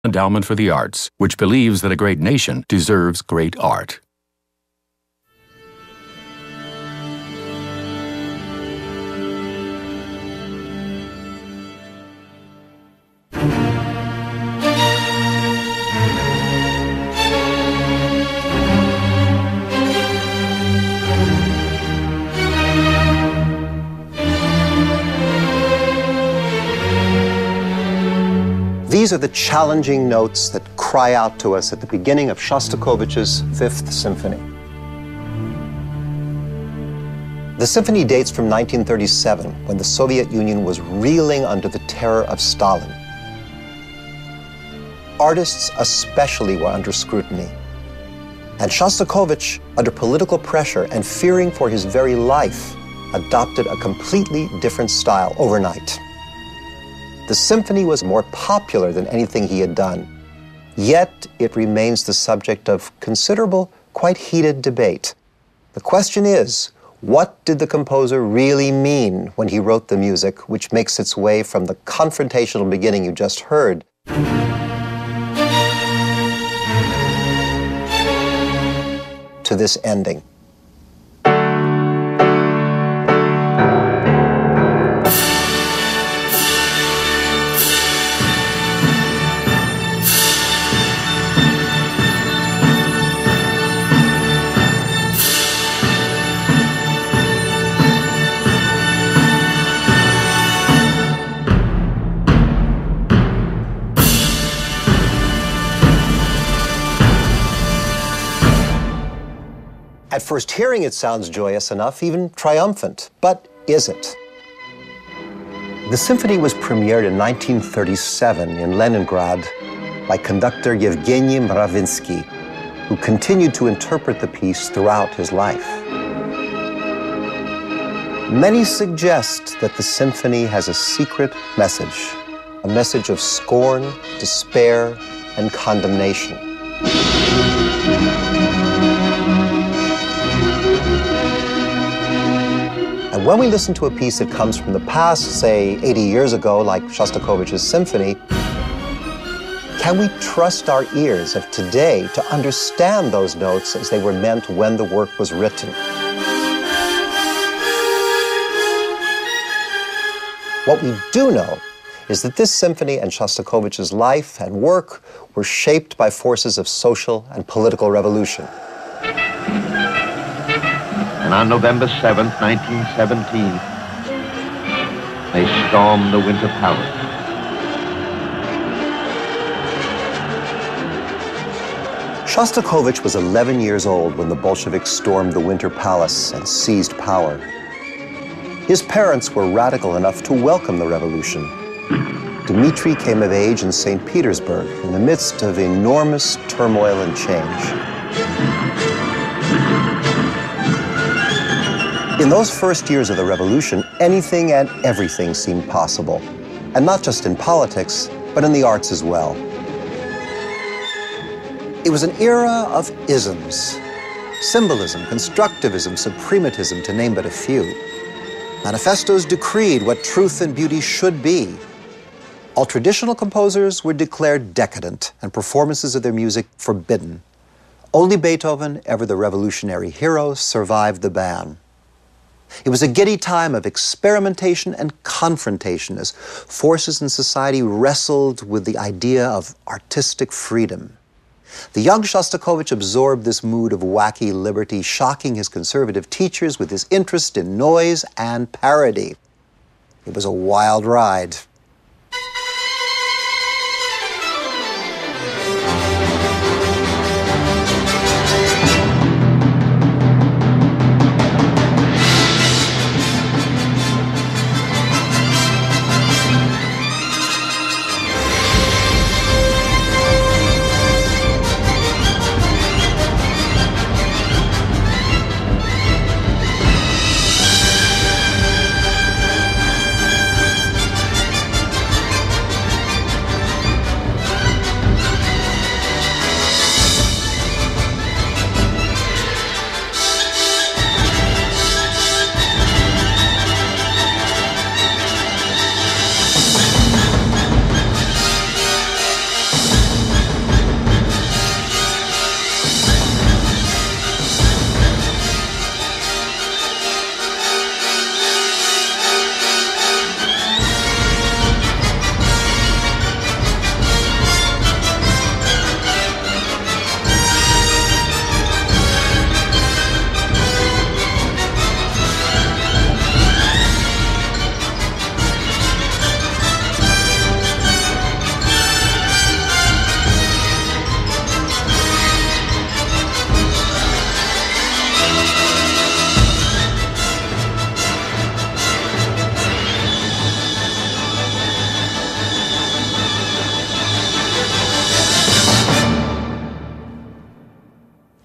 Endowment for the Arts, which believes that a great nation deserves great art. These are the challenging notes that cry out to us at the beginning of Shostakovich's Fifth Symphony. The symphony dates from 1937, when the Soviet Union was reeling under the terror of Stalin. Artists especially were under scrutiny. And Shostakovich, under political pressure and fearing for his very life, adopted a completely different style overnight. The symphony was more popular than anything he had done, yet it remains the subject of considerable, quite heated debate. The question is, what did the composer really mean when he wrote the music, which makes its way from the confrontational beginning you just heard to this ending? At first hearing, it sounds joyous enough, even triumphant. But is it? The symphony was premiered in 1937 in Leningrad by conductor Yevgeny Mravinsky, who continued to interpret the piece throughout his life. Many suggest that the symphony has a secret message, a message of scorn, despair, and condemnation. And when we listen to a piece that comes from the past, say 80 years ago, like Shostakovich's symphony, can we trust our ears of today to understand those notes as they were meant when the work was written? What we do know is that this symphony and Shostakovich's life and work were shaped by forces of social and political revolution. And on November 7th, 1917, they stormed the Winter Palace. Shostakovich was 11 years old when the Bolsheviks stormed the Winter Palace and seized power. His parents were radical enough to welcome the revolution. Dmitri came of age in St. Petersburg in the midst of enormous turmoil and change. In those first years of the revolution, anything and everything seemed possible. And not just in politics, but in the arts as well. It was an era of isms. Symbolism, constructivism, suprematism, to name but a few. Manifestos decreed what truth and beauty should be. All traditional composers were declared decadent and performances of their music forbidden. Only Beethoven, ever the revolutionary hero, survived the ban. It was a giddy time of experimentation and confrontation as forces in society wrestled with the idea of artistic freedom. The young Shostakovich absorbed this mood of wacky liberty, shocking his conservative teachers with his interest in noise and parody. It was a wild ride.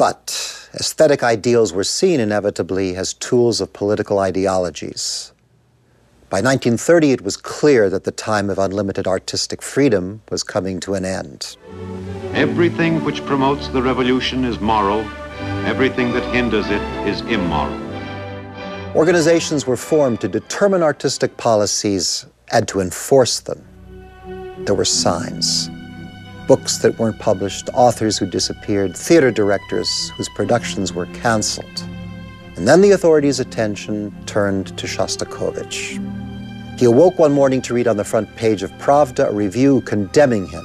But aesthetic ideals were seen inevitably as tools of political ideologies. By 1930, it was clear that the time of unlimited artistic freedom was coming to an end. Everything which promotes the revolution is moral. Everything that hinders it is immoral. Organizations were formed to determine artistic policies and to enforce them. There were signs. Books that weren't published, authors who disappeared, theater directors whose productions were canceled. And then the authorities' attention turned to Shostakovich. He awoke one morning to read on the front page of Pravda a review condemning him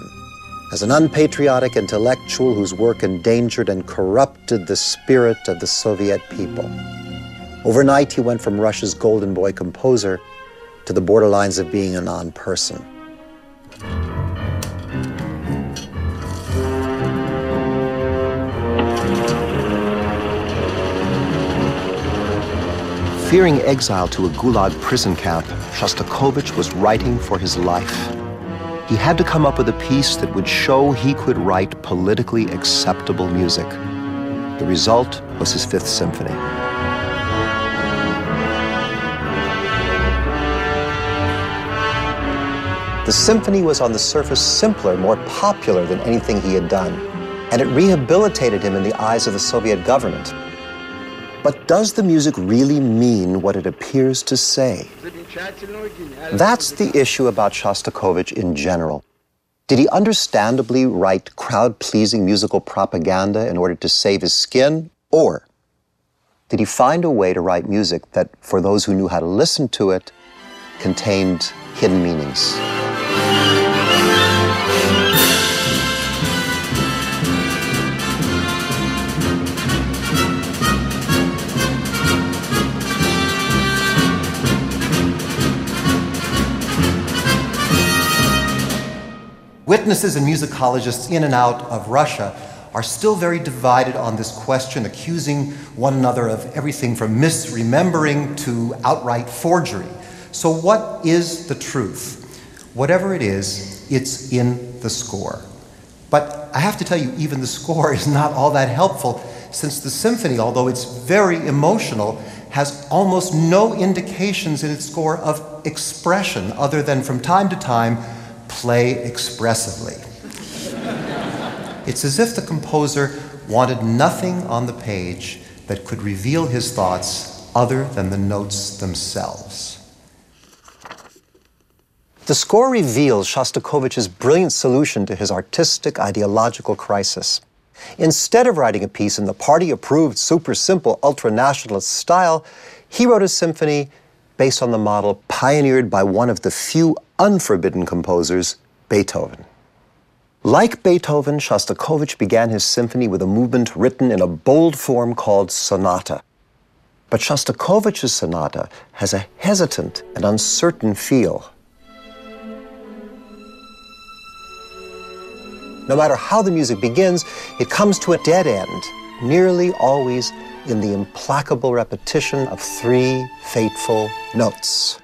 as an unpatriotic intellectual whose work endangered and corrupted the spirit of the Soviet people. Overnight, he went from Russia's golden boy composer to the borderlines of being a non-person. Fearing exile to a Gulag prison camp, Shostakovich was writing for his life. He had to come up with a piece that would show he could write politically acceptable music. The result was his Fifth Symphony. The symphony was on the surface simpler, more popular than anything he had done, and it rehabilitated him in the eyes of the Soviet government. But does the music really mean what it appears to say? That's the issue about Shostakovich in general. Did he understandably write crowd-pleasing musical propaganda in order to save his skin? Or did he find a way to write music that, for those who knew how to listen to it, contained hidden meanings? Witnesses and musicologists in and out of Russia are still very divided on this question, accusing one another of everything from misremembering to outright forgery. So what is the truth? Whatever it is, it's in the score. But I have to tell you, even the score is not all that helpful, since the symphony, although it's very emotional, has almost no indications in its score of expression other than from time to time play expressively. It's as if the composer wanted nothing on the page that could reveal his thoughts other than the notes themselves. The score reveals Shostakovich's brilliant solution to his artistic ideological crisis. Instead of writing a piece in the party-approved, super-simple, ultra-nationalist style, he wrote a symphony based on the model pioneered by one of the few unforbidden composers, Beethoven. Like Beethoven, Shostakovich began his symphony with a movement written in a bold form called sonata. But Shostakovich's sonata has a hesitant and uncertain feel. No matter how the music begins, it comes to a dead end, nearly always in the implacable repetition of three fateful notes.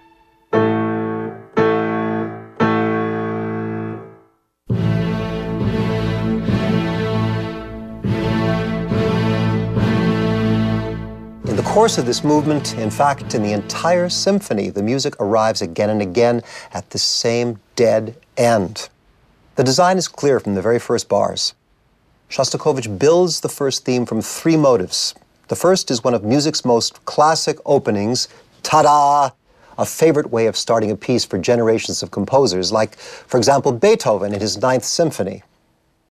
In the course of this movement, in fact, in the entire symphony, the music arrives again and again at the same dead end. The design is clear from the very first bars. Shostakovich builds the first theme from three motives. The first is one of music's most classic openings, ta-da, a favorite way of starting a piece for generations of composers, like, for example, Beethoven in his Ninth Symphony.